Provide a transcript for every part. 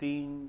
3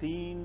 3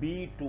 B-2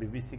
BBC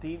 3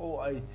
OIC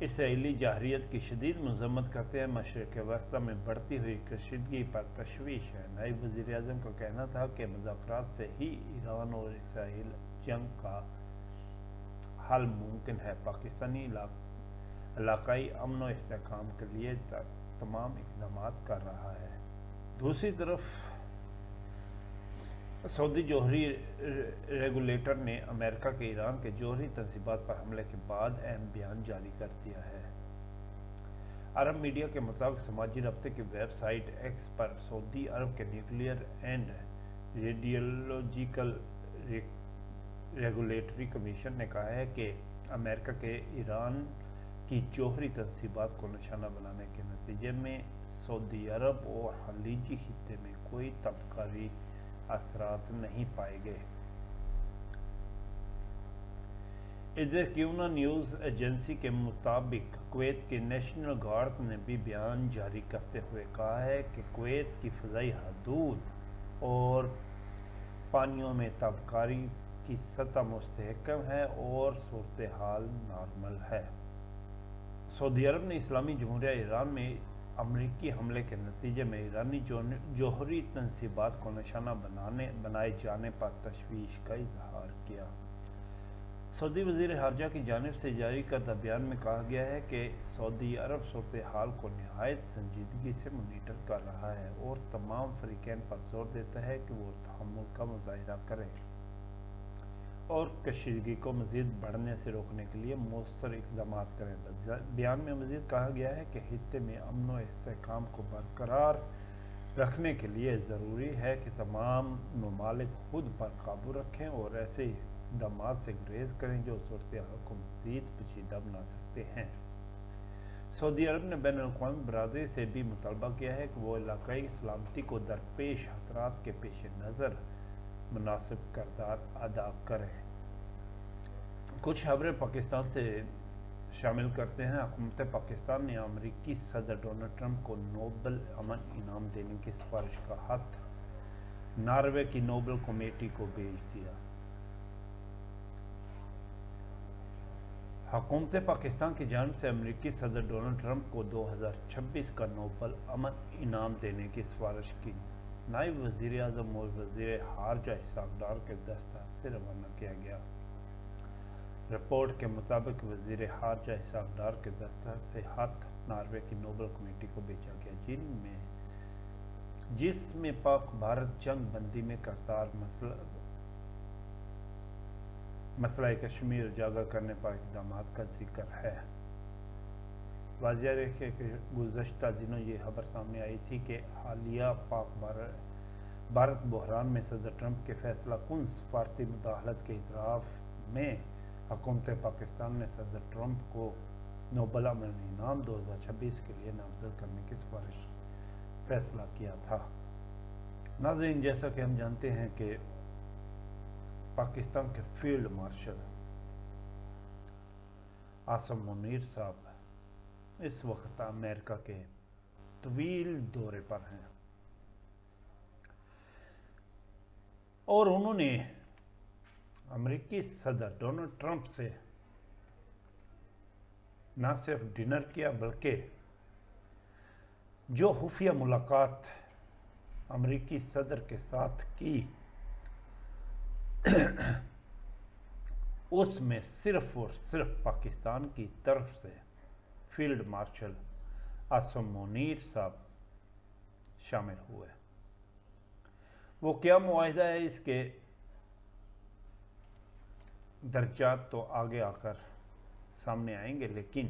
اسرائیلی جارحیت کی شدید مذمت کرتے ہیں مشرق وسطی میں بڑھتی ہوئی کشیدگی پر تشویش ہے۔ نائب وزیر اعظم کا کہنا تھا کہ مذاکرات سے ہی ایران اور اسرائیل جنگ کا حل ممکن ہے۔ پاکستانی علاقائی امن و استحکام کے لیے تمام اقدامات کر رہا ہے۔ دوسری طرف سعودی جوہری ریگولیٹر نے امریکہ کے ایران کے جوہری تنصیبات پر حملے کے بعد اہم بیان جاری کر دیا ہے۔ عرب میڈیا کے مطابق سماجی رابطے کی ویب سائٹ ایکس پر سعودی عرب کے nuclear and radiological regulatory commission نے کہا ہے کہ امریکہ کے ایران کی جوہری تنصیبات کو نشانہ بنانے کے نتیجے میں سعودی عرب اور خلیجی خطے میں کوئی تباہکاری اثرات نہیں پائے گئے۔ ادھر کیونا نیوز ایجنسی کے مطابق کویت کے نیشنل گارڈ نے بھی بیان جاری کرتے ہوئے کہا ہے کہ کویت کی فضائی حدود اور پانیوں میں تابکاری کی سطح مستحکم ہے اور صورتحال نارمل ہے۔ سعودی عرب نے اسلامی جمہوریہ ایران میں امریکی حملے کے نتیجے میں ایرانی جوہری تنصیبات کو نشانہ بنائے جانے پر تشویش کا اظہار کیا۔ سعودی وزیر خارجہ کی جانب سے جاری کردہ بیان میں کہا گیا ہے کہ سعودی عرب صورتحال کو نہایت سنجیدگی سے مانیٹر کر رہا ہے اور تمام فریقین پر زور دیتا ہے کہ وہ تحمل کا مظاہرہ کریں اور کشیدگی کو مزید بڑھنے سے روکنے کے لیے مؤثر اقدامات کریں۔ بیان میں مزید کہا گیا ہے کہ خطے میں امن و استحکام کو برقرار رکھنے کے لیے ضروری ہے کہ تمام ممالک خود پر قابو رکھیں اور ایسے اقدامات سے گریز کریں جو صورتحال کو مزید پیچیدہ بنا سکتے ہیں۔ سعودی عرب نے بین الاقوامی برادری سے بھی مطالبہ کیا ہے کہ وہ علاقائی سلامتی کو درپیش خطرات کے پیش نظر مناسب کردار ادا کریں۔ کچھ خبریں پاکستان سے شامل کرتے ہیں۔ حکومت پاکستان نے امریکی صدر ڈونلڈ ٹرمپ کو نوبل امن انعام دینے کی سفارش کا خط ناروے کی نوبل کمیٹی کو بھیج دیا۔ حکومت پاکستان کی جانب سے امریکی صدر ڈونلڈ ٹرمپ کو 2026 کا نوبل امن انعام دینے کی سفارش کی نائب وزیر اعظم اور وزیر خارجہ اسحاق ڈار کے دستخط سے روانہ کیا گیا۔ رپورٹ کے مطابق وزیر خارجہ اسحاق ڈار کے دستخط سے خط ناروے کی نوبل کمیٹی کو بھیجا گیا، جس میں پاک بھارت جنگ بندی میں کردار مسئلہ کشمیر اجاگر کرنے پر اقدامات کا ذکر ہے۔ واضح ہے کہ گزشتہ دنوں یہ خبر سامنے آئی تھی کہ حالیہ پاک بھارت بحران میں صدر ٹرمپ کے فیصلہ کن سفارتی مداخلت کے اعتراف میں حکومت پاکستان نے صدر ٹرمپ کو نوبل امن انعام 2026 کے لیے نامزد کرنے کی سفارش فیصلہ کیا تھا۔ ناظرین، جیسا کہ ہم جانتے ہیں کہ پاکستان کے فیلڈ مارشل عاصم منیر صاحب اس وقت امریکہ کے طویل دورے پر ہیں اور انہوں نے امریکی صدر ڈونلڈ ٹرمپ سے نہ صرف ڈنر کیا بلکہ جو خفیہ ملاقات امریکی صدر کے ساتھ کی اس میں صرف اور صرف پاکستان کی طرف سے فیلڈ مارشل عاصم منیر صاحب شامل ہوئے۔ وہ کیا معاہدہ ہے، اس کے درجات تو آگے آ کر سامنے آئیں گے، لیکن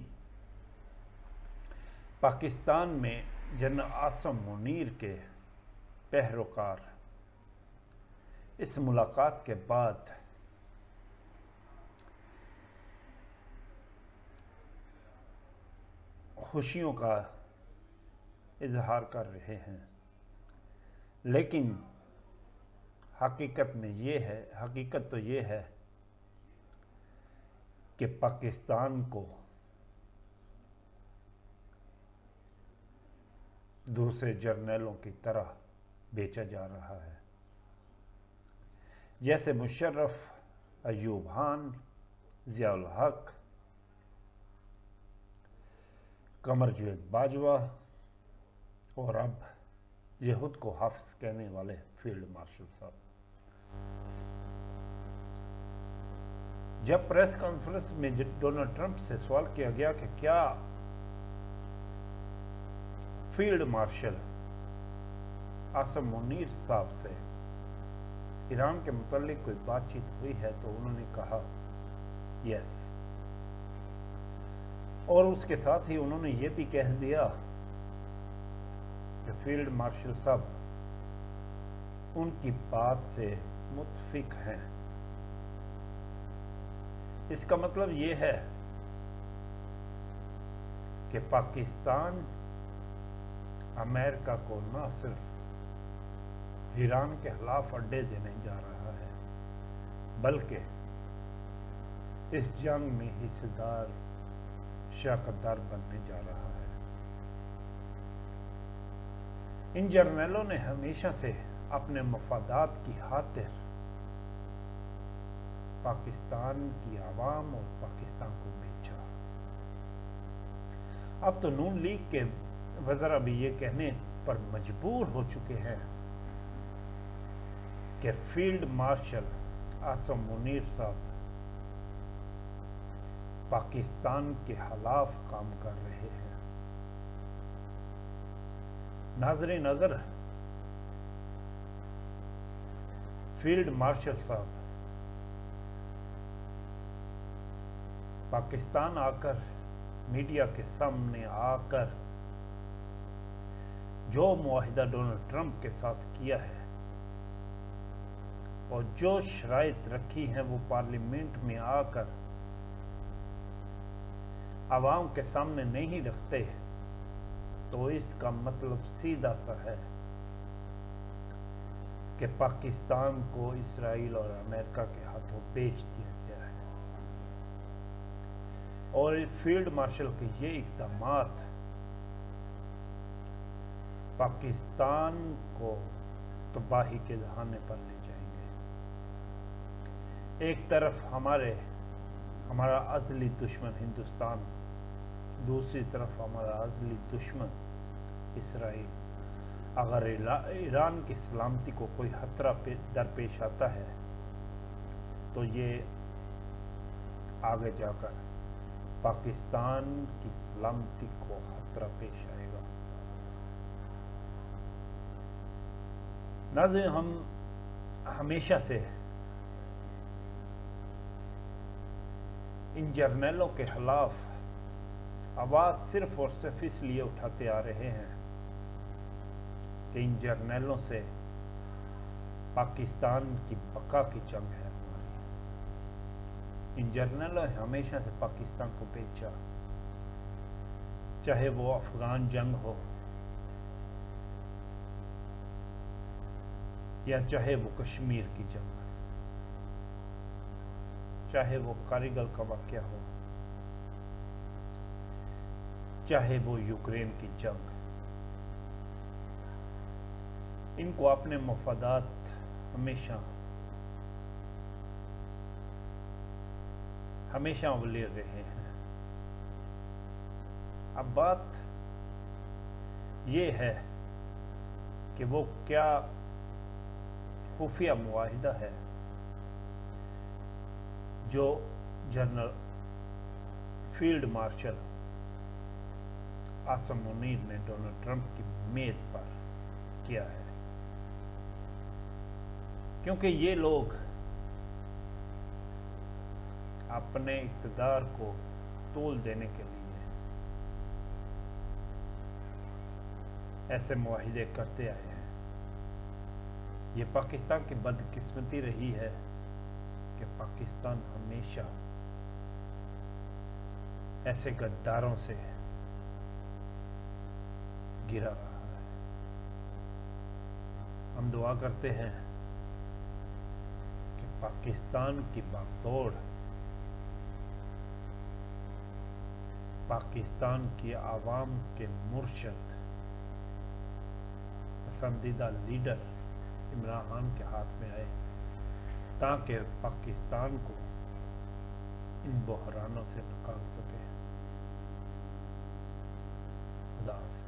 پاکستان میں جنرل عاصم منیر کے پیروکار اس ملاقات کے بعد خوشیوں کا اظہار کر رہے ہیں، لیکن حقیقت تو یہ ہے کہ پاکستان کو دوسرے جرنیلوں کی طرح بیچا جا رہا ہے، جیسے مشرف، ایوب خان، ضیاء الحق، قمر جوید باجوہ اور اب یہ خود کو حافظ کہنے والے فیلڈ مارشل صاحب. جب پریس کانفرنس میں ڈونلڈ ٹرمپ سے سوال کیا گیا کہ کیا فیلڈ مارشل عاصم منیر صاحب سے ایران کے متعلق کوئی بات چیت ہوئی ہے، تو انہوں نے کہا یس، اور اس کے ساتھ ہی انہوں نے یہ بھی کہہ دیا کہ فیلڈ مارشل صاحب ان کی بات سے متفق ہیں. اس کا مطلب یہ ہے کہ پاکستان امریکہ کو نہ صرف ایران کے خلاف اڈے دینے جا رہا ہے، بلکہ اس جنگ میں حصہ دار شراکت دار بننے جا رہا ہے. ان جرنیلوں نے ہمیشہ سے اپنے مفادات کی خاطر پاکستان کی عوام اور پاکستان کو بیچا. اب تو نون لیگ کے وزراء بھی یہ کہنے پر مجبور ہو چکے ہیں کہ فیلڈ مارشل عاصم منیر صاحب پاکستان کے خلاف کام کر رہے ہیں. ناظرین، اگر فیلڈ مارشل صاحب پاکستان آ کر میڈیا کے سامنے آ کر جو معاہدہ ڈونلڈ ٹرمپ کے ساتھ کیا ہے اور جو شرائط رکھی ہیں وہ پارلیمنٹ میں آ کر عوام کے سامنے نہیں رکھتے، تو اس کا مطلب سیدھا سا ہے کہ پاکستان کو اسرائیل اور امریکہ کے ہاتھوں بیچ دیا گیا ہے. اور فیلڈ مارشل کے یہ اقدامات پاکستان کو تباہی کے دہانے پر لے جائیں گے. ایک طرف ہمارا ازلی دشمن ہندوستان، دوسری طرف ہمارا ازلی دشمن اسرائیل. اگر ایران کی سلامتی کو کوئی خطرہ درپیش آتا ہے تو یہ آگے جا کر پاکستان کی سلامتی کو خطرہ پیش آئے گا. ناظرین، ہم ہمیشہ سے ان جرنیلوں کے خلاف آواز صرف اور صرف اس لیے اٹھاتے آ رہے ہیں کہ ان جرنیلوں سے پاکستان کی بقا کی جنگ ہے ہماری. ان جرنیلوں نے ہمیشہ سے پاکستان کو بیچا، چاہے وہ افغان جنگ ہو یا چاہے وہ کشمیر کی جنگ، چاہے وہ کارگل کا واقعہ ہو، چاہے وہ یوکرین کی جنگ. ان کو اپنے مفادات ہمیشہ اولیے رہے ہیں. اب بات یہ ہے کہ وہ کیا خفیہ معاہدہ ہے جو general field marshal Asim Munir نے ڈونلڈ ٹرمپ کی میز پر کیا ہے. کیونکہ یہ لوگ اپنے اقتدار کو تول دینے کے لیے ایسے معاہدے کرتے آئے ہیں. یہ پاکستان کی بدقسمتی رہی ہے کہ پاکستان ہمیشہ ایسے غداروں سے گرا رہا ہے. ہم دعا کرتے ہیں کہ پاکستان کی باغدوڑ، پاکستان کی عوام کے مرشد پسندیدہ لیڈر عمران خان کے ہاتھ میں آئے تاکہ پاکستان کو ان بحرانوں سے نکال سکے. خدا حافظ۔